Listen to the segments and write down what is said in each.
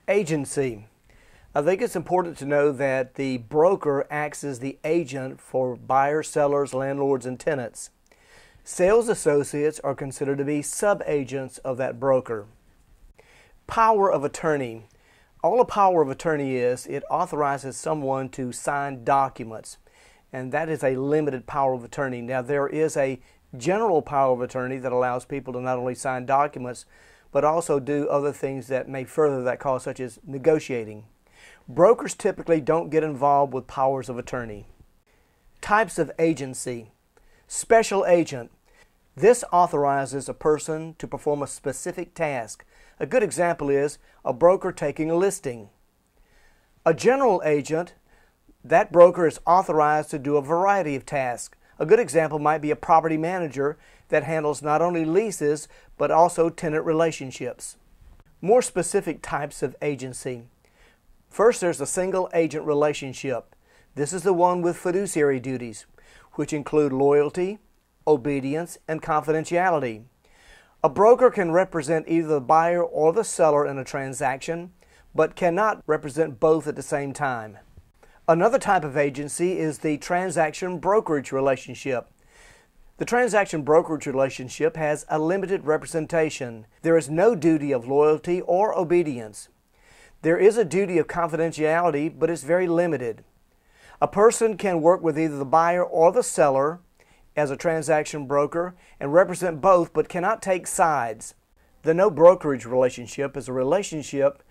Agency. I think it's important to know that the broker acts as the agent for buyers, sellers, landlords, and tenants. Sales associates are considered to be sub-agents of that broker. Power of attorney. All a power of attorney is, it authorizes someone to sign documents, and that is a limited power of attorney. Now, there is a general power of attorney that allows people to not only sign documents, but also do other things that may further that cause, such as negotiating. Brokers typically don't get involved with powers of attorney. Types of agency. Special agent. This authorizes a person to perform a specific task. A good example is a broker taking a listing. A general agent, that broker is authorized to do a variety of tasks. A good example might be a property manager that handles not only leases but also tenant relationships. More specific types of agency. First, there's a single agent relationship. This is the one with fiduciary duties, which include loyalty, obedience, and confidentiality. A broker can represent either the buyer or the seller in a transaction, but cannot represent both at the same time. Another type of agency is the transaction brokerage relationship. The transaction brokerage relationship has a limited representation. There is no duty of loyalty or obedience. There is a duty of confidentiality, but it's very limited. A person can work with either the buyer or the seller as a transaction broker and represent both, but cannot take sides. The no brokerage relationship is a relationship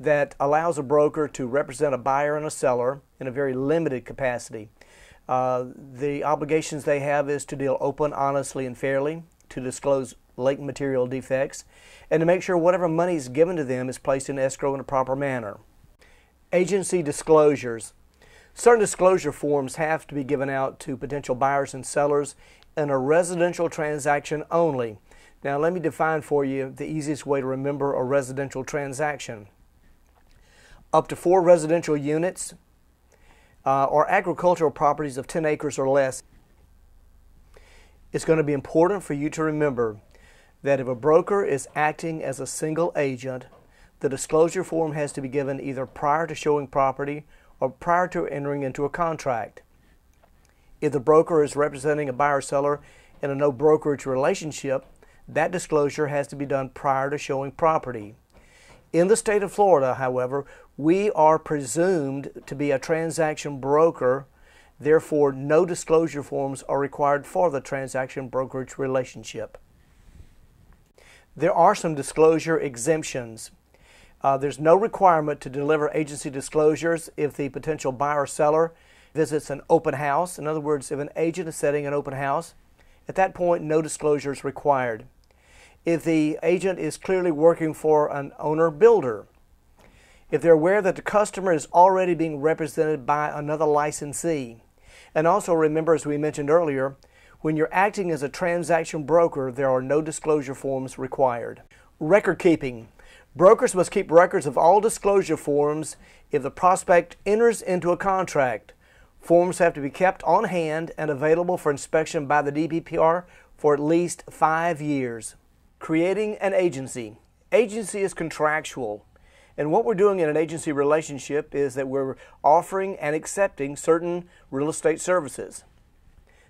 that allows a broker to represent a buyer and a seller in a very limited capacity. The obligations they have is to deal open, honestly, and fairly, to disclose latent material defects, and to make sure whatever money is given to them is placed in escrow in a proper manner. Agency disclosures. Certain disclosure forms have to be given out to potential buyers and sellers in a residential transaction only. Now, let me define for you the easiest way to remember a residential transaction. Up to 4 residential units or agricultural properties of 10 acres or less. It's going to be important for you to remember that if a broker is acting as a single agent, the disclosure form has to be given either prior to showing property or prior to entering into a contract. If the broker is representing a buyer or seller in a no brokerage relationship, that disclosure has to be done prior to showing property. In the state of Florida, however, we are presumed to be a transaction broker. Therefore, no disclosure forms are required for the transaction brokerage relationship. There are some disclosure exemptions. There's no requirement to deliver agency disclosures if the potential buyer or seller visits an open house. In other words, if an agent is setting an open house, at that point, no disclosure is required. If the agent is clearly working for an owner-builder, if they're aware that the customer is already being represented by another licensee. And also remember, as we mentioned earlier, when you're acting as a transaction broker, there are no disclosure forms required. Record keeping. Brokers must keep records of all disclosure forms if the prospect enters into a contract. Forms have to be kept on hand and available for inspection by the DBPR for at least 5 years. Creating an agency. Agency is contractual. And what we're doing in an agency relationship is that we're offering and accepting certain real estate services.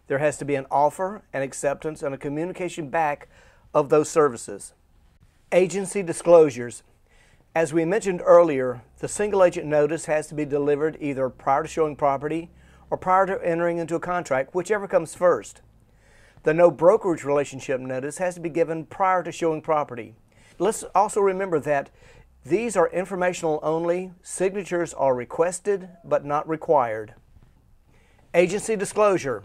There has to be an offer, an acceptance, and a communication back of those services. Agency disclosures. As we mentioned earlier, the single agent notice has to be delivered either prior to showing property or prior to entering into a contract, whichever comes first. The no brokerage relationship notice has to be given prior to showing property. Let's also remember that these are informational only. Signatures are requested but not required. Agency disclosure.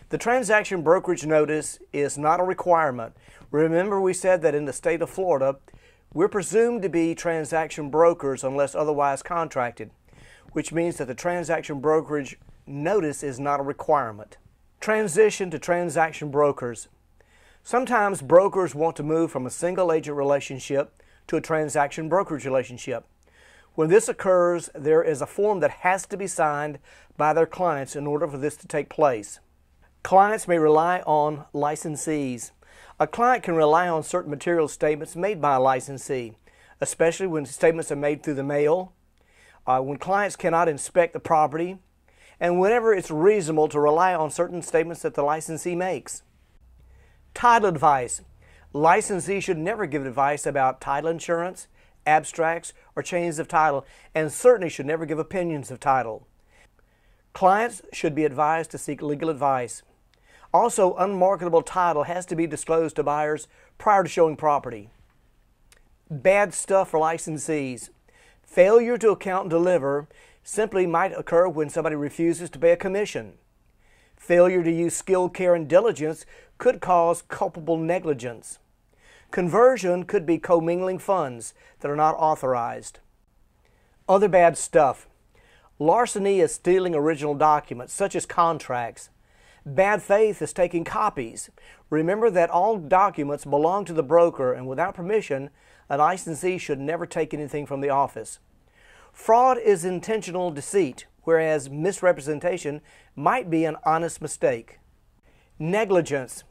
The transaction brokerage notice is not a requirement. Remember, we said that in the state of Florida, we're presumed to be transaction brokers unless otherwise contracted, which means that the transaction brokerage notice is not a requirement. Transition to transaction brokers. Sometimes brokers want to move from a single agent relationship to a transaction brokerage relationship. When this occurs, there is a form that has to be signed by their clients in order for this to take place. Clients may rely on licensees. A client can rely on certain material statements made by a licensee. especially when statements are made through the mail, when clients cannot inspect the property, and whenever it's reasonable to rely on certain statements that the licensee makes. Title advice. Licensee should never give advice about title insurance, abstracts, or changes of title, and certainly should never give opinions of title. Clients should be advised to seek legal advice. Also, unmarketable title has to be disclosed to buyers prior to showing property. Bad stuff for licensees. Failure to account and deliver simply might occur when somebody refuses to pay a commission. Failure to use skill, care, and diligence could cause culpable negligence. Conversion could be commingling funds that are not authorized. Other bad stuff. Larceny is stealing original documents, such as contracts. Bad faith is taking copies. Remember that all documents belong to the broker, and without permission, a licensee should never take anything from the office. Fraud is intentional deceit, whereas misrepresentation might be an honest mistake. Negligence.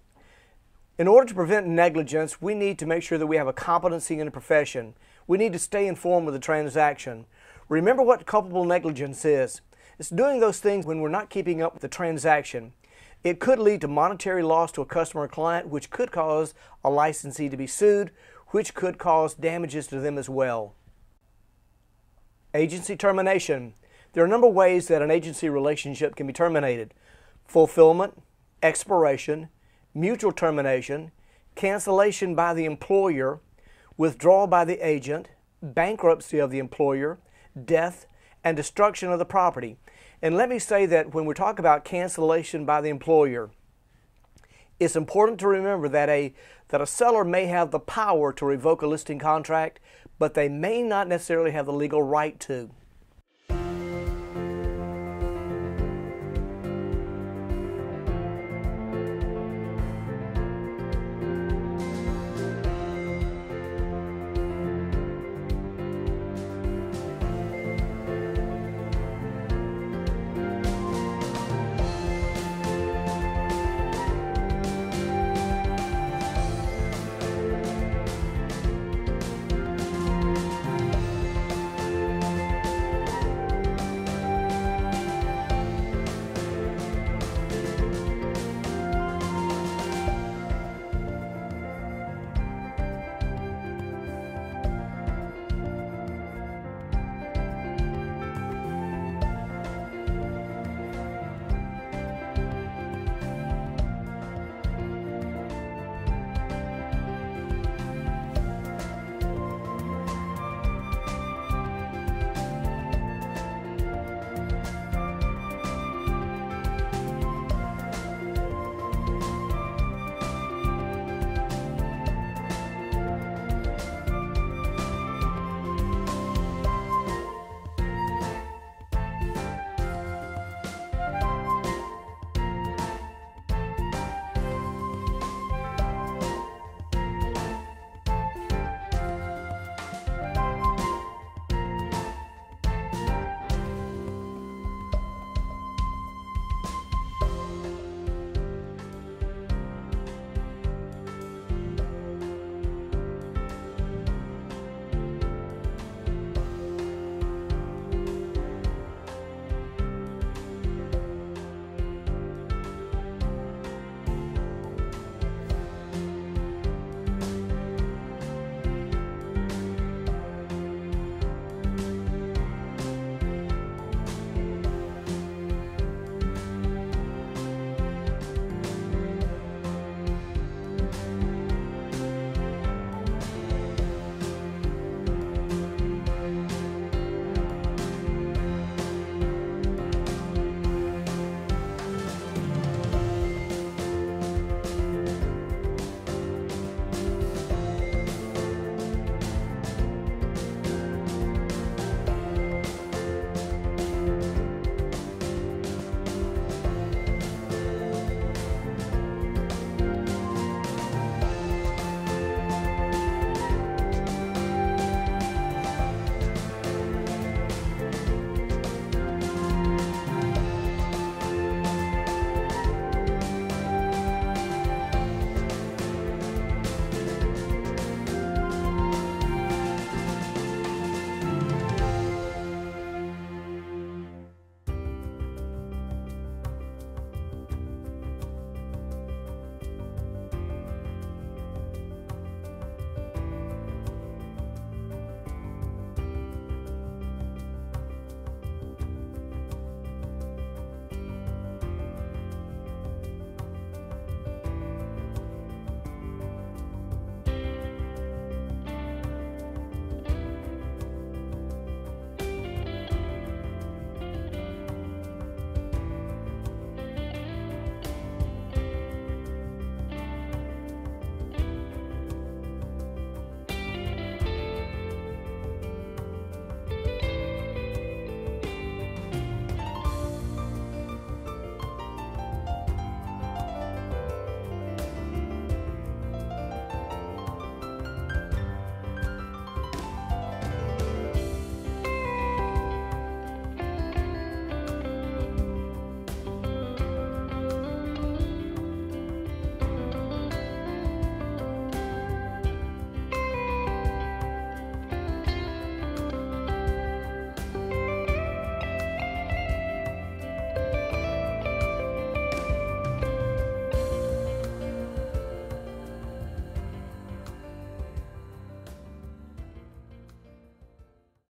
In order to prevent negligence, we need to make sure that we have a competency in the profession. We need to stay informed with the transaction. Remember what culpable negligence is. It's doing those things when we're not keeping up with the transaction. It could lead to monetary loss to a customer or client, which could cause a licensee to be sued, which could cause damages to them as well. Agency termination. There are a number of ways that an agency relationship can be terminated. Fulfillment, expiration, mutual termination, cancellation by the employer, withdrawal by the agent, bankruptcy of the employer, death, and destruction of the property. And let me say that when we talk about cancellation by the employer, it's important to remember that a seller may have the power to revoke a listing contract, but they may not necessarily have the legal right to.